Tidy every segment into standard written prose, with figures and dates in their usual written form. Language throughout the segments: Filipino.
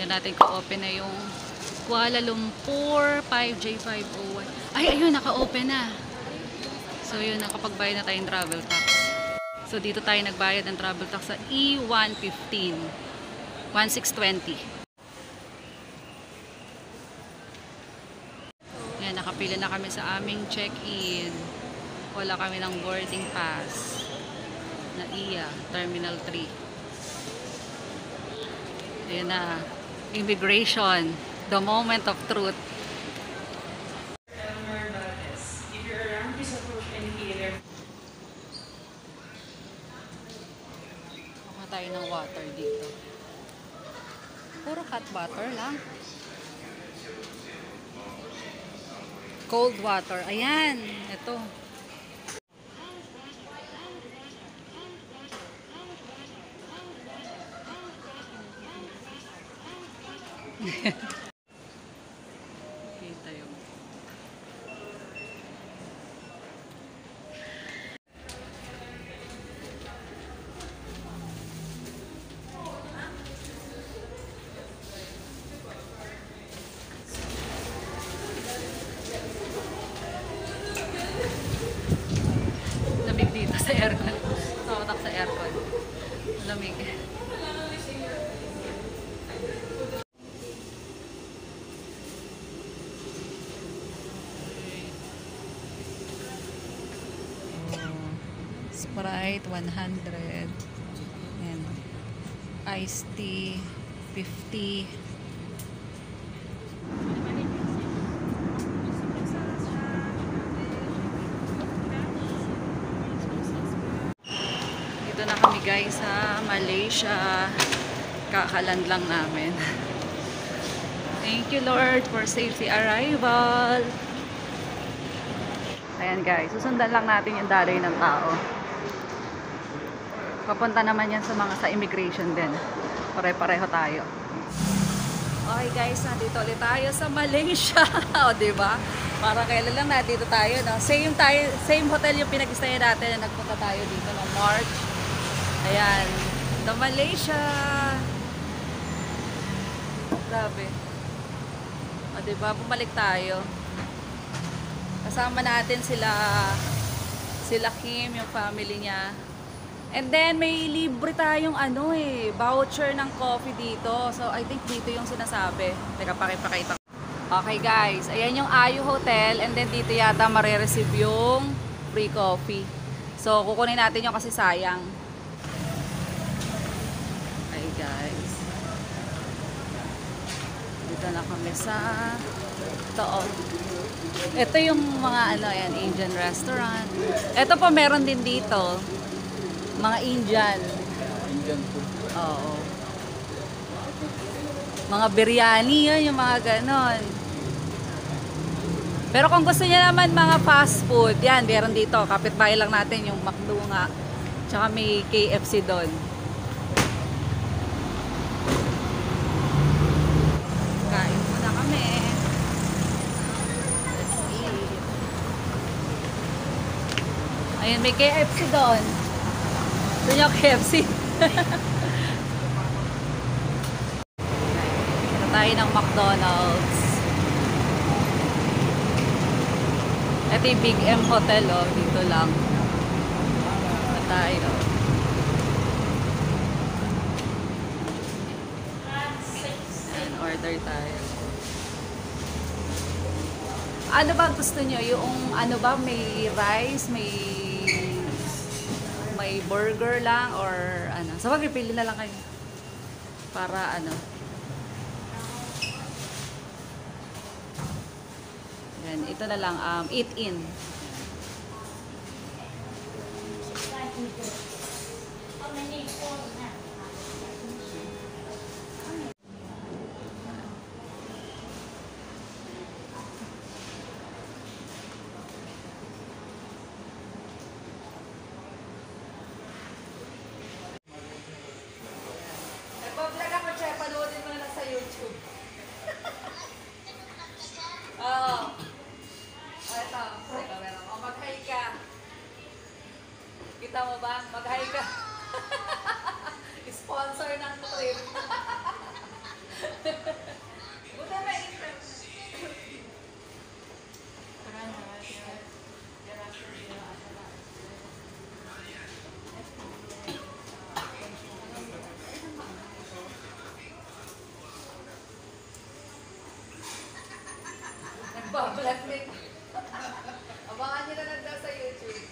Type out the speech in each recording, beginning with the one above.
Tingnan natin kung open na yung Kuala Lumpur 5J501. Ay, ayun, naka-open na. So, yun, nakapagbayad na tayong travel tax. So, dito tayo nagbayad ng travel tax sa E115. 1620. Yan, nakapila na kami sa aming check-in. Wala kami ng boarding pass na iya, Terminal 3. Ayan na, immigration, the moment of truth. Kuha tayo ng water dito. Puro hot water lang. Cold water. Ayan, ito. Kita yun. Lamig dito sa aircon. Nakatak sa aircon. Lamig. Sprite 100 and iced tea 50. Dito na kami guys sa Malaysia. Kakaland lang namin. Thank you Lord for safety arrival. Ayan guys, susundan lang natin yung daloy ng tao. Papunta naman yan sa immigration din. Pare-pareho tayo. Okay guys, nandito ulit tayo sa Malaysia. O diba? Para kailan lang nandito tayo, no? Same hotel yung pinag-stayan natin na nagpunta tayo dito no March. Ayan, the Malaysia. Grabe. O diba? Bumalik tayo. Kasama natin sila Kim, yung family niya. And then may libre tayong voucher ng coffee dito. So I think dito yung sinasabi. Teka, pakipakita ko. Okay guys, ayan yung Ayu Hotel and then dito yata mare-receive yung free coffee. So kukunin natin yung kasi sayang. Okay guys. Dito na kami sa ito yung mga ayan, Indian restaurant. Ito pa meron din dito. Mga Indian. Indian food. Oo. Mga biryani yun, yung mga ganon. Pero kung gusto niya naman mga fast food, yan, meron dito. Kapitbahay lang natin yung McDo nga. Tsaka may KFC doon. Kain muna kami. Let's eat. Ayun, may KFC doon. Gusto nyo KFC? Kita tayo ng McDonald's. Ito yung Big M Hotel, oh. Dito lang. Kita tayo. And order tayo. Ano ba gusto nyo? Yung may rice, may burger lang or ano. So pili na lang kayo. Para Yan, ito na lang eat in. Kita mo ba? Mag-hi ka. Sponsor ng trip. Buta ba internet? Nagbabalat na ito. Abangan nyo na lang daw sa YouTube.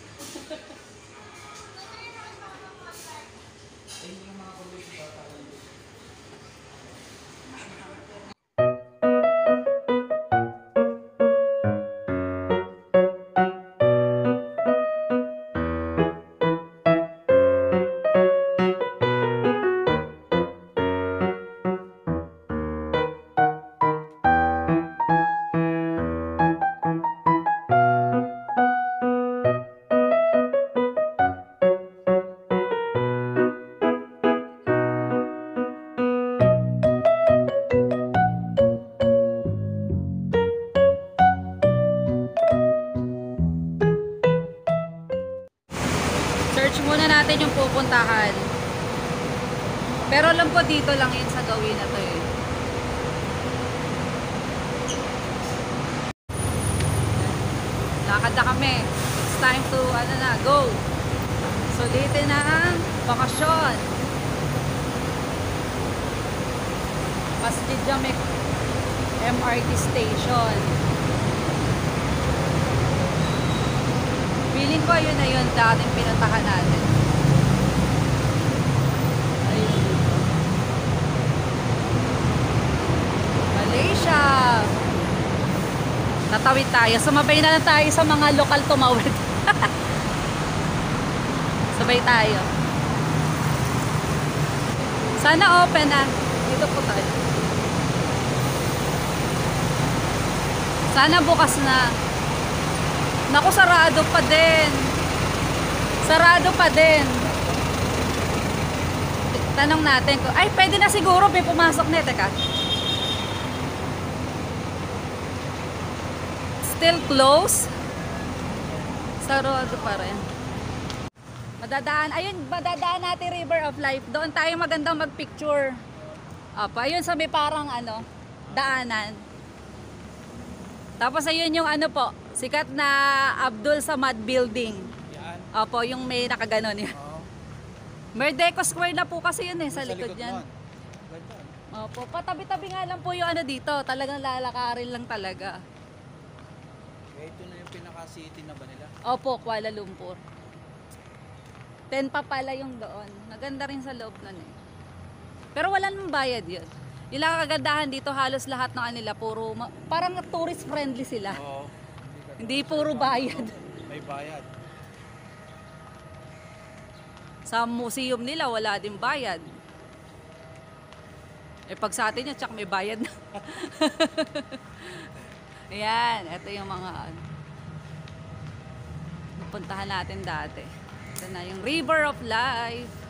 Search muna natin yung pupuntahan. Pero alam ko dito lang yun sa gawin na to eh. Lakad na kami. It's time to, go. Sulitin na ang bakasyon. Masjid Jamek MRT Station. Feeling ko yun na yun dating pinuntahan natin. Ayun. Malaysia. Tatawid tayo. Sumabay na lang tayo sa mga lokal tumawid. Sabay tayo. Sana open na. Dito po tayo. Sana bukas na. Naku, sarado pa din. Sarado pa din. Tanong natin ko. Ay, pwede na siguro. May pumasok na. Teka. Still close. Sarado pa rin. Madadaan natin River of Life. Doon tayo magandang magpicture. Apa, ayun sa may parang daanan. Tapos ayun yung po, sikat na Abdul Samad Building. Yan. Opo, yung may nakaganon yan. Merdeco Square na po kasi yun sa likod yan. Opo, patabi-tabi nga lang po yung dito. Talagang lalakarin lang talaga. Ito na yung pinaka-city na ba nila? Opo, Kuala Lumpur. 10 pa pala yung doon. Naganda rin sa loob nun eh. Pero wala nang bayad yun. Yung kagandahan dito, halos lahat ng kanila puro, parang tourist friendly sila. Oo. Hindi puro bayad. May bayad. Sa museum nila, wala din bayad. Eh pag sa atin yan, tsak may bayad na. Ayan, ito yung mga napuntahan natin dati. Ito na yung River of Life.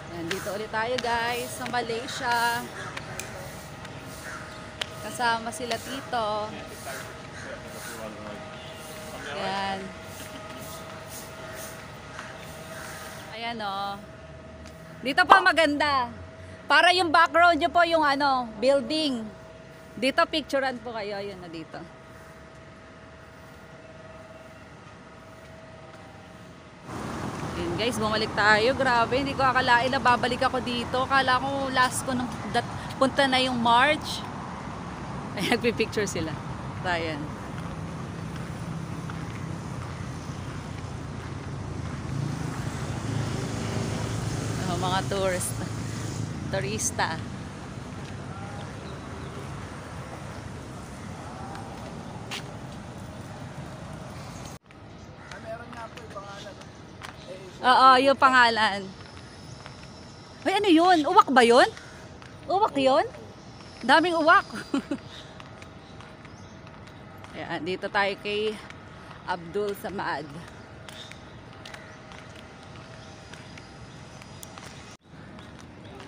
Yan, dito ulit tayo guys sa Malaysia. Kasama sila Tito. Yan. Ayan o. Dito pa maganda. Para yung background nyo po yung building. Dito picturean po kayo. Yun na dito. Yun guys, bumalik tayo. Grabe, hindi ko akalain na babalik ako dito. Akala ko last ko nung punta na yung March. Ay, nagpipicture sila. Ayan. Mga turista. Meron nga po yung pangalan. Oo, yung pangalan. Ay, ano yun? Uwak ba yun? Uwak yun? Daming uwak. Ayan, dito tayo kay Abdul Samad.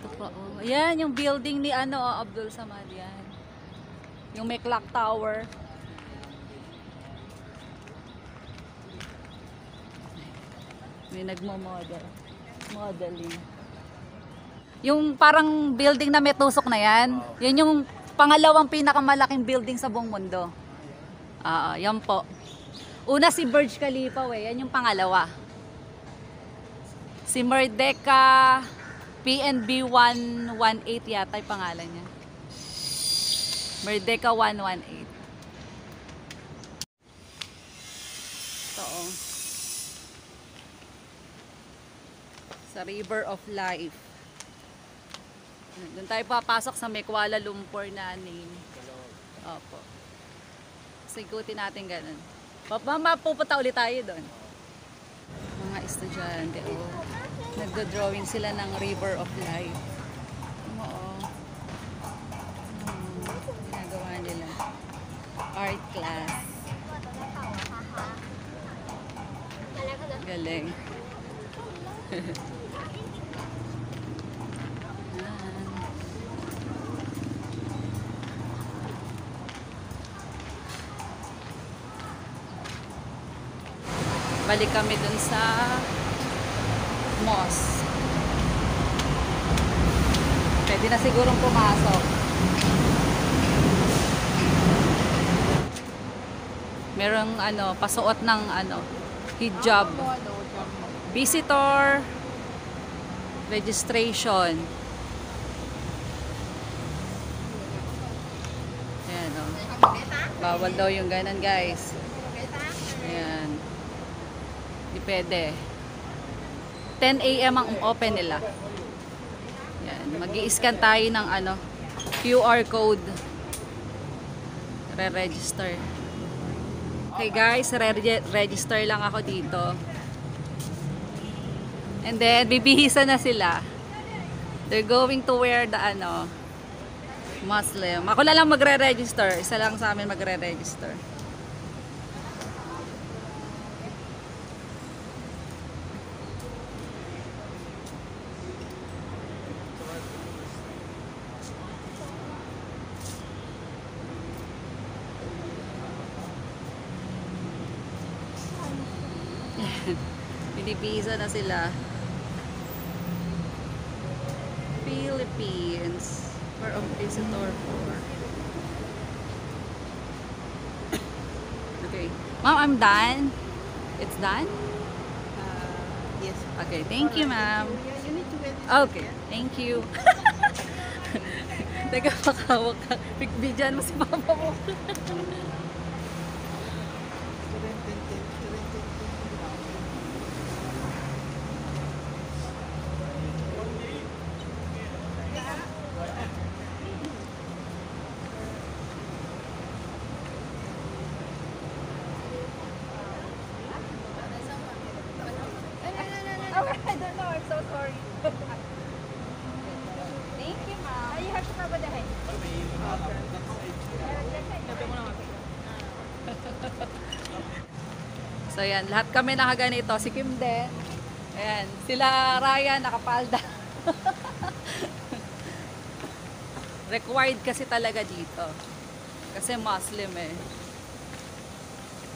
Ito pa, oh. Ayan, yung building ni Abdul Samad yan. Yung may clock tower. May nagmo-model. Modeling. Yung parang building na may tusok na yan. Yan yung pangalawang pinakamalaking building sa buong mundo. Yan po. Una si Burj Khalifa yan yung pangalawa. Si Merdeka PNB 118 yata yung pangalan niya. Merdeka 118. Ito oh. Sa River of Life. Doon tayo papasok sa may Kuala Lumpur na name. Opo. So, ikutin natin ganun. Pupunta ulit tayo doon. Mga estudyante, oh. Nagdo-drawing sila ng River of Life. Oo. Ginagawa nila. Art class. Galing. Balik kami dun sa mosque. Pwede na sigurong pumasok. Merong pasuot ng hijab. Visitor registration. Ayan o. Bawal daw yung ganan, guys. Ayan. Di pwede. 10 AM ang open nila. Yan, mag-i-scan tayo ng QR code. Re-register. Okay guys, re-register lang ako dito. And then bibihisa na sila. They're going to wear the Muslim. Ako na lang magre-register. Isa lang sa amin magre-register. Pinipisa na sila. Philippines. Where a visitor for. Okay. Ma'am, I'm done. It's done? Yes. Okay, thank you, ma'am. You need to get Okay, thank you. Teka, makawak ka. Bigyan mo si mama mo. I don't know. I'm so sorry. Thank you, ma'am. You have to cover the head. So yan, lahat kami nakaganito. Si Kim din. Ayan, sila Ryan nakapalda. Required kasi talaga dito. Kasi Muslim eh.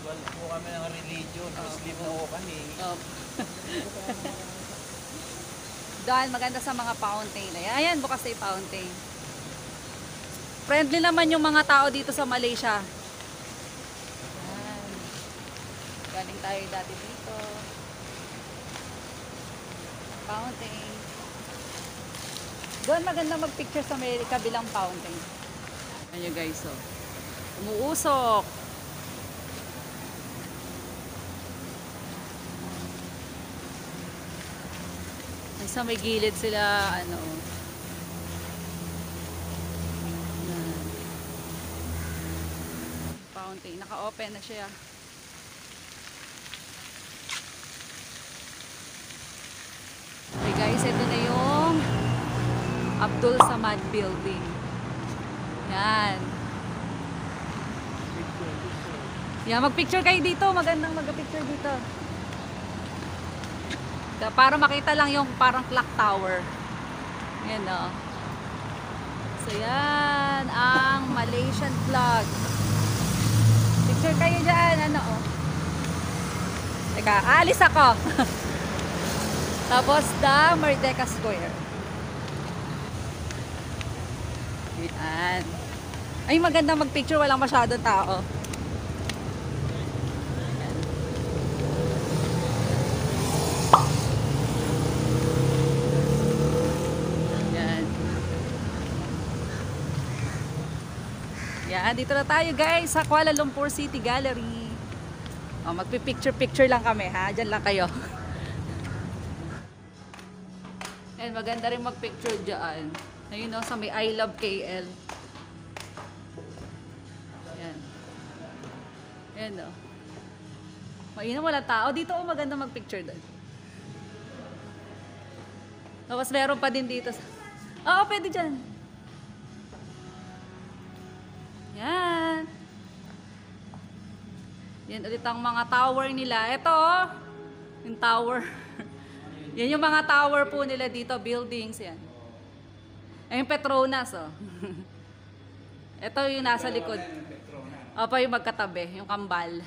Wala po kami ng religion. Muslim po kami. Dahil maganda sa mga fountain. Ayan, bukas na yung fountain. Friendly naman yung mga tao dito sa Malaysia. Ayan. Galing tayo dati dito. Fountain. Doon maganda magpicture sa may kabilang fountain. Ayan you guys, oh. Umuusok. Sa may gilid sila, fountain. Naka-open na siya. Okay guys, ito na yung Abdul Samad Building. Yan. Yan, mag-picture kayo dito. Magandang mag-picture dito. Para makita lang yung parang clock tower. Yan o. So yan ang Malaysian flag. Picture kayo dyan. Teka, alis ako. Tapos the Merdeka Square. Yan. Ay, maganda mag-picture. Walang masyadong tao. Yan. Yan. Dito na tayo guys sa Kuala Lumpur City Gallery. O, magpipicture-picture lang kami ha. Diyan lang kayo. And maganda rin mag-picture dyan. Ayun o, sa may I Love KL. Yan. Yan o. Mainam, wala tao. Dito o, maganda mag-picture doon. Tapos meron pa din dito. Oo, pwede dyan. Yan. Yan ulit ang mga tower nila. Ito o, yung tower. Yan yung mga tower po nila dito, buildings yan. Ay, yung Petronas, oh. Ito yung nasa likod. Opo, yung magkatabi, yung kambal.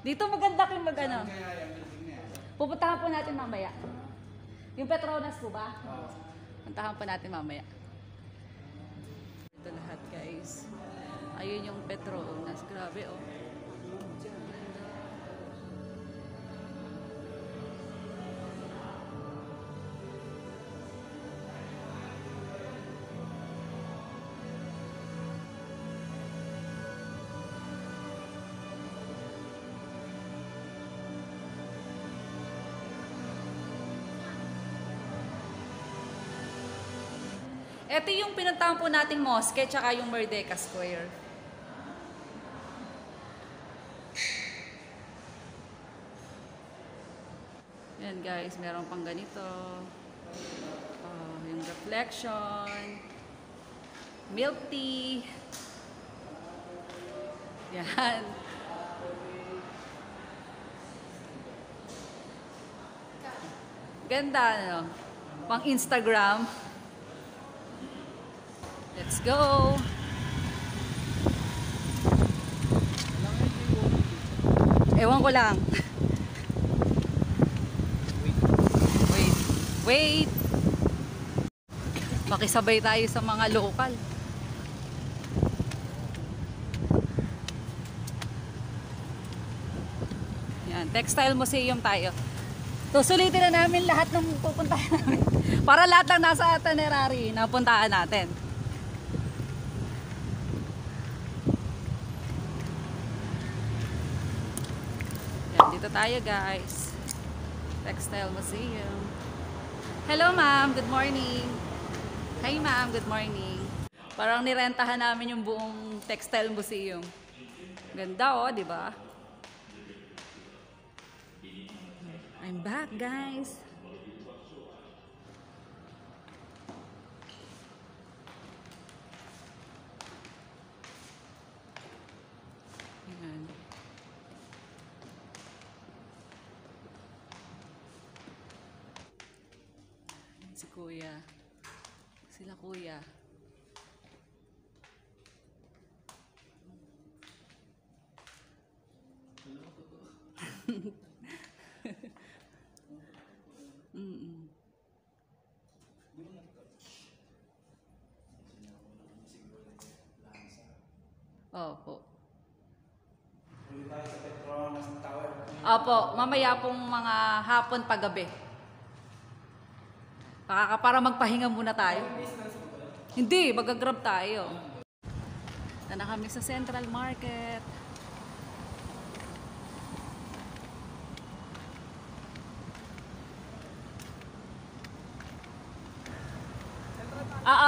Dito maganda kayong mag-ano. Pupuntahan po natin mamaya. Yung Petronas po ba? Puntahan po natin mamaya. Ito lahat, guys. Ayun yung Petronas. Grabe, oh. Ito yung pinuntahan po nating mosque, tsaka yung Merdeka Square. Yan guys, meron pang ganito. Yung reflection. Milk tea. Yan. Ganda, ano? Pang Instagram. Let's go! Ewan ko lang. Wait. Wait! Makisabay tayo sa mga local. Yan, Textile Museum tayo. Susulitin na namin lahat ng pupuntahan namin. Para lahat ng nasa itinerary na puntahan natin. Dito tayo guys. Textile Museum. Hello ma'am, good morning. Hi ma'am, good morning. Parang nirentahan namin yung buong Textile Museum. Ganda oh, di ba? I'm back guys. Ayan. Si kuya. Sila kuya. Opo. Opo, mamaya pong mga hapon paggabi. Para magpahinga muna tayo. Hindi, mag-grab tayo. Na kami sa Central Market.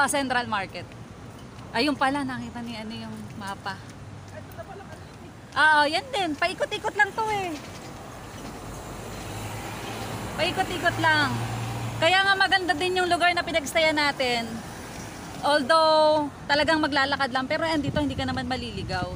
Central Market. Ayun pala, nakita ni ano yung mapa. Yan din. Paikot-ikot lang to eh. Paikot-ikot lang. Kaya nga maganda din yung lugar na pinagstayan natin. Although, talagang maglalakad lang. Pero andito, hindi ka naman maliligaw.